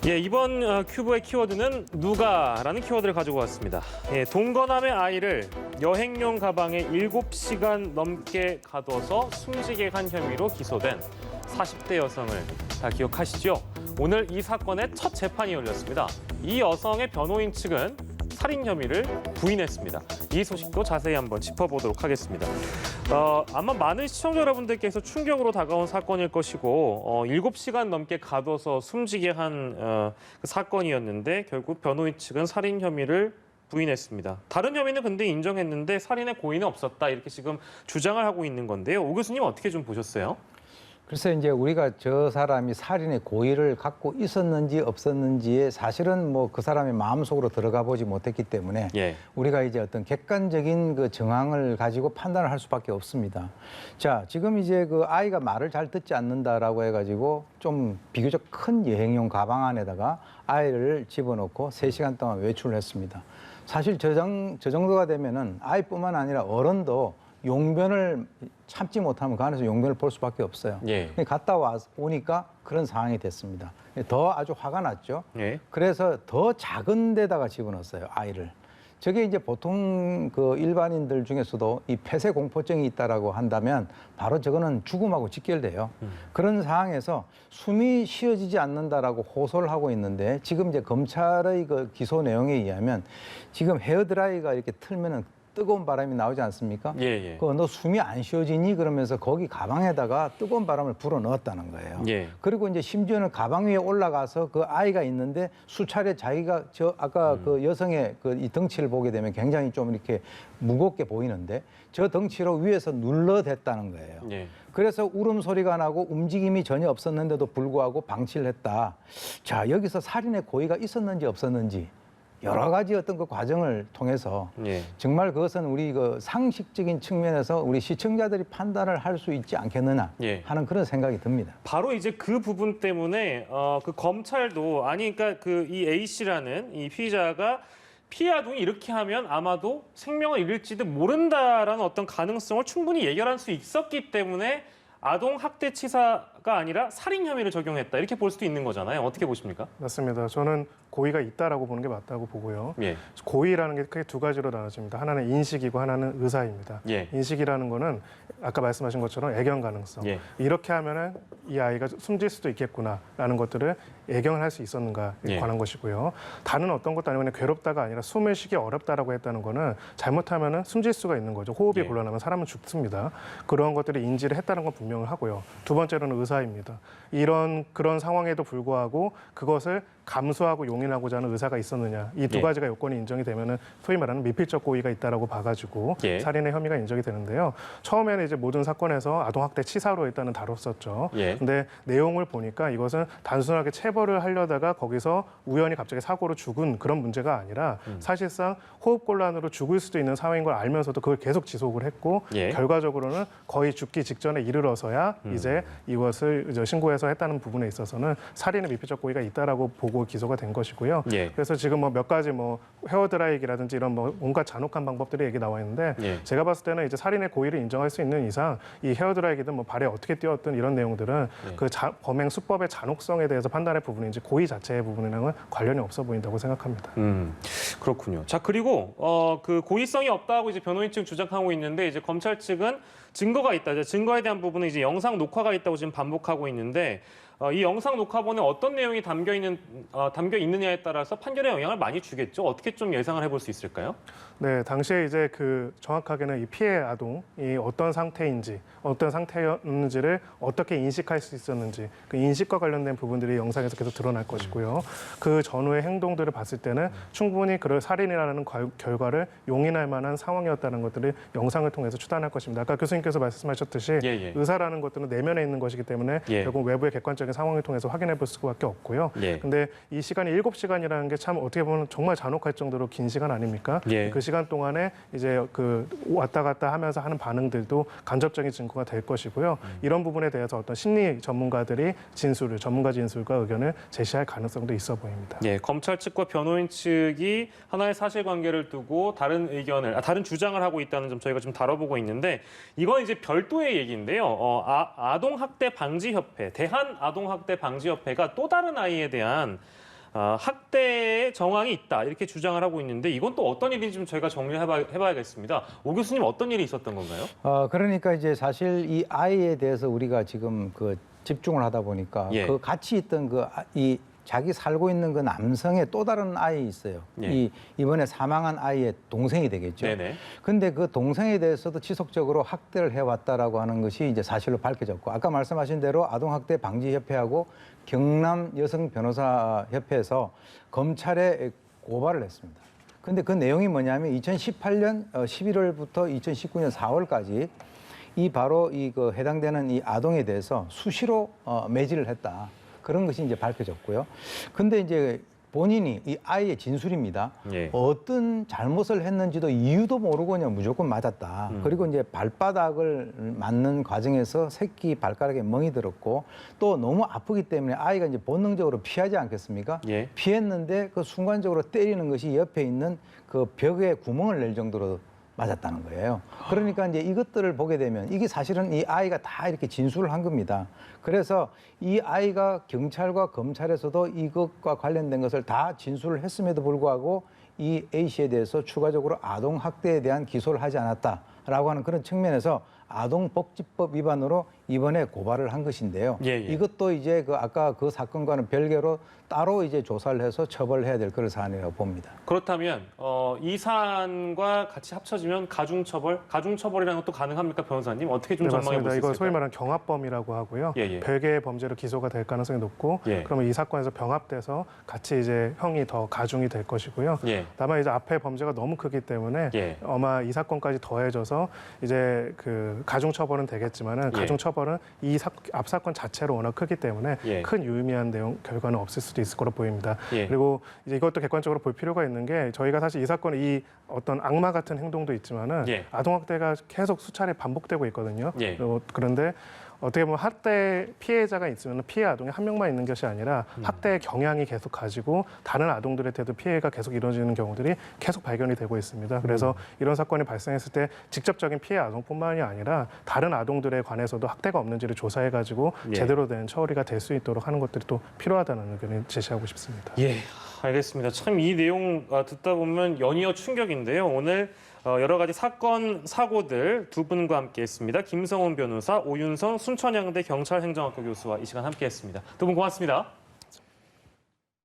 예, 이번 큐브의 키워드는 누가라는 키워드를 가지고 왔습니다. 예, 동거남의 아이를 여행용 가방에 7시간 넘게 가둬서 숨지게 한 혐의로 기소된 40대 여성을 다 기억하시죠? 오늘 이 사건의 첫 재판이 열렸습니다. 이 여성의 변호인 측은 살인 혐의를 부인했습니다. 이 소식도 자세히 한번 짚어보도록 하겠습니다. 아마 많은 시청자 여러분들께서 충격으로 다가온 사건일 것이고 7시간 넘게 가둬서 숨지게 한 그 사건이었는데 결국 변호인 측은 살인 혐의를 부인했습니다. 다른 혐의는 근데 인정했는데 살인의 고의는 없었다 이렇게 지금 주장을 하고 있는 건데요. 오 교수님 어떻게 좀 보셨어요? 그래서 이제 우리가 저 사람이 살인의 고의를 갖고 있었는지 없었는지에 사실은 뭐 그 사람의 마음속으로 들어가 보지 못했기 때문에 우리가 이제 어떤 객관적인 그 정황을 가지고 판단을 할 수밖에 없습니다. 자, 지금 이제 그 아이가 말을 잘 듣지 않는다라고 해가지고 좀 비교적 큰 여행용 가방 안에다가 아이를 집어넣고 3시간 동안 외출을 했습니다. 사실 저 정도가 되면은 아이뿐만 아니라 어른도 용변을 참지 못하면 그 안에서 용변을 볼 수밖에 없어요. 갔다 오니까 그런 상황이 됐습니다. 더 아주 화가 났죠. 그래서 더 작은 데다가 집어넣었어요, 아이를. 저게 이제 보통 그 일반인들 중에서도 이 폐쇄 공포증이 있다라고 한다면 바로 저거는 죽음하고 직결돼요. 그런 상황에서 숨이 쉬어지지 않는다라고 호소를 하고 있는데 지금 이제 검찰의 그 기소 내용에 의하면 지금 헤어드라이가 이렇게 틀면은 뜨거운 바람이 나오지 않습니까? 너 숨이 안 쉬어지니? 그러면서 거기 가방에다가 뜨거운 바람을 불어 넣었다는 거예요. 그리고 이제 심지어는 가방 위에 올라가서 그 아이가 있는데 수차례 자기가 아까 그 여성의 그 이 덩치를 보게 되면 굉장히 좀 이렇게 무겁게 보이는데 저 덩치로 위에서 눌러댔다는 거예요. 그래서 울음소리가 나고 움직임이 전혀 없었는데도 불구하고 방치를 했다. 자, 여기서 살인의 고의가 있었는지 없었는지 여러 가지 어떤 그 과정을 통해서 정말 그것은 우리 그 상식적인 측면에서 우리 시청자들이 판단을 할 수 있지 않겠느냐 하는 그런 생각이 듭니다. 바로 이제 그 부분 때문에 그 검찰도 그러니까 그 이 A 씨라는 이 피의자가 피해 아동이 이렇게 하면 아마도 생명을 잃을지도 모른다라는 어떤 가능성을 충분히 예견할 수 있었기 때문에 아동 학대 치사가 아니라 살인 혐의를 적용했다 이렇게 볼 수도 있는 거잖아요. 어떻게 보십니까? 맞습니다. 저는 고의가 있다라고 보는 게 맞다고 보고요. 고의라는 게 크게 두 가지로 나눠집니다. 하나는 인식이고 하나는 의사입니다. 인식이라는 거는 아까 말씀하신 것처럼 애견 가능성. 이렇게 하면은 이 아이가 숨질 수도 있겠구나라는 것들을 예견을 할 수 있었는가에 관한 것이고요. 다른 어떤 것도 아니고 그냥 괴롭다가 아니라 숨을 쉬기 어렵다라고 했다는 거는 잘못하면은 숨질 수가 있는 거죠. 호흡이 곤란하면 사람은 죽습니다. 그런 것들을 인지를 했다는 건 분명을 하고요. 두 번째로는 의사입니다. 그런 상황에도 불구하고 그것을 감수하고 용인하고자 하는 의사가 있었느냐. 이 두 가지가 요건이 인정이 되면은 소위 말하는 미필적 고의가 있다라고 봐가지고 살인의 혐의가 인정이 되는데요. 처음에는 이제 모든 사건에서 아동학대 치사로 일단은 다뤘었죠. 근데 내용을 보니까 이것은 단순하게 체벌을 하려다가 거기서 우연히 갑자기 사고로 죽은 그런 문제가 아니라 사실상 호흡곤란으로 죽을 수도 있는 상황인 걸 알면서도 그걸 계속 지속을 했고 결과적으로는 거의 죽기 직전에 이르러서야 이제 이것을 이제 신고해서 했다는 부분에 있어서는 살인의 미필적 고의가 있다라고 보고 기소가 된 것이고요. 그래서 지금 뭐 몇 가지 뭐 헤어드라이기라든지 이런 뭐 온갖 잔혹한 방법들이 얘기 나와 있는데 제가 봤을 때는 이제 살인의 고의를 인정할 수 있는 이상 이 헤어드라이기든 뭐 발에 어떻게 띄었든 이런 내용들은 그 범행 수법의 잔혹성에 대해서 판단할 부분인지 고의 자체의 부분이랑은 관련이 없어 보인다고 생각합니다. 그렇군요. 자, 그리고 그 고의성이 없다고 이제 변호인 측 주장하고 있는데 이제 검찰 측은 증거가 있다. 증거에 대한 부분은 이제 영상 녹화가 있다고 지금 반복하고 있는데 이 영상 녹화본에 어떤 내용이 담겨 있느냐에 따라서 판결에 영향을 많이 주겠죠. 어떻게 좀 예상을 해볼 수 있을까요? 네, 당시에 이제 그 정확하게는 이 피해 아동이 어떤 상태인지, 어떤 상태였는지를 어떻게 인식할 수 있었는지 그 인식과 관련된 부분들이 영상에서 계속 드러날 것이고요. 그 전후의 행동들을 봤을 때는 충분히 그 살인이라는 결과를 용인할 만한 상황이었다는 것들을 영상을 통해서 추단할 것입니다. 아까 교수님께서 말씀하셨듯이 의사라는 것들은 내면에 있는 것이기 때문에 결국 외부의 객관적인 상황을 통해서 확인해 볼 수밖에 없고요. 근데 이 시간이 7시간이라는 게 참 어떻게 보면 정말 잔혹할 정도로 긴 시간 아닙니까? 그 시간 동안에 이제 그 왔다 갔다 하면서 하는 반응들도 간접적인 증거가 될 것이고요. 이런 부분에 대해서 어떤 심리 전문가들이 전문가 진술과 의견을 제시할 가능성도 있어 보입니다. 검찰 측과 변호인 측이 하나의 사실관계를 두고 다른 주장을 하고 있다는 점 저희가 좀 다뤄보고 있는데 이건 이제 별도의 얘기인데요. 아동학대 방지협회, 대한아동학대 방지협회가 또 다른 아이에 대한 학대의 정황이 있다 이렇게 주장을 하고 있는데 이건 또 어떤 일인지 좀 저희가 정리해봐야겠습니다. 오 교수님 어떤 일이 있었던 건가요? 그러니까 이제 사실 이 아이에 대해서 우리가 지금 그 집중을 하다 보니까 그 같이 있던 이 자기 살고 있는 그 남성의 또 다른 아이 있어요. 이번에 사망한 아이의 동생이 되겠죠. 근데 그 동생에 대해서도 지속적으로 학대를 해왔다라고 하는 것이 이제 사실로 밝혀졌고, 아까 말씀하신 대로 아동학대 방지협회하고 경남 여성 변호사 협회에서 검찰에 고발을 했습니다. 근데 그 내용이 뭐냐면 2018년 11월부터 2019년 4월까지 바로 그 해당되는 이 아동에 대해서 수시로 매질을 했다. 그런 것이 이제 밝혀졌고요. 근데 이제 본인이 이 아이의 진술입니다. 어떤 잘못을 했는지도 이유도 모르고 그냥 무조건 맞았다. 그리고 이제 발바닥을 맞는 과정에서 새끼 발가락에 멍이 들었고 또 너무 아프기 때문에 아이가 이제 본능적으로 피하지 않겠습니까? 피했는데 그 순간적으로 때리는 것이 옆에 있는 그 벽에 구멍을 낼 정도로 맞았다는 거예요. 그러니까 이제 이것들을 보게 되면 이게 사실은 이 아이가 다 이렇게 진술을 한 겁니다. 그래서 이 아이가 경찰과 검찰에서도 이것과 관련된 것을 다 진술을 했음에도 불구하고 이 A 씨에 대해서 추가적으로 아동 학대에 대한 기소를 하지 않았다라고 하는 그런 측면에서 아동복지법 위반으로 이번에 고발을 한 것인데요. 이것도 이제 아까 그 사건과는 별개로 따로 이제 조사를 해서 처벌해야 될 그런 사안이라고 봅니다. 그렇다면 이 사안과 같이 합쳐지면 가중처벌이라는 것도 가능합니까, 변호사님? 어떻게 좀 전망해 보실 수 있을까요? 이거 소위 말하는 경합범이라고 하고요. 별개의 범죄로 기소가 될 가능성이 높고, 그러면 이 사건에서 병합돼서 같이 이제 형이 더 가중이 될 것이고요. 다만 이제 앞에 범죄가 너무 크기 때문에 아마 이 사건까지 더해져서 이제 그 가중처벌은 되겠지만은 가중처벌은 앞 사건 자체로 워낙 크기 때문에 큰 유의미한 결과는 없을 수도 있을 거로 보입니다. 그리고 이제 이것도 객관적으로 볼 필요가 있는 게 저희가 사실 이 사건은 이 어떤 악마 같은 행동도 있지만은 아동학대가 계속 수차례 반복되고 있거든요. 그런데 어떻게 보면 학대 피해자가 있으면 피해 아동이 한 명만 있는 것이 아니라 학대의 경향이 계속 가지고 다른 아동들한테도 피해가 계속 이루어지는 경우들이 계속 발견이 되고 있습니다. 그래서 이런 사건이 발생했을 때 직접적인 피해 아동뿐만이 아니라 다른 아동들에 관해서도 학대가 없는지를 조사해가지고 제대로 된 처리가 될 수 있도록 하는 것들이 또 필요하다는 의견을 제시하고 싶습니다. 알겠습니다. 참 이 내용 듣다 보면 연이어 충격인데요. 오늘 여러 가지 사건, 사고들 두 분과 함께했습니다. 김성훈 변호사, 오윤성 순천향대 경찰행정학과 교수와 이 시간 함께했습니다. 두 분 고맙습니다.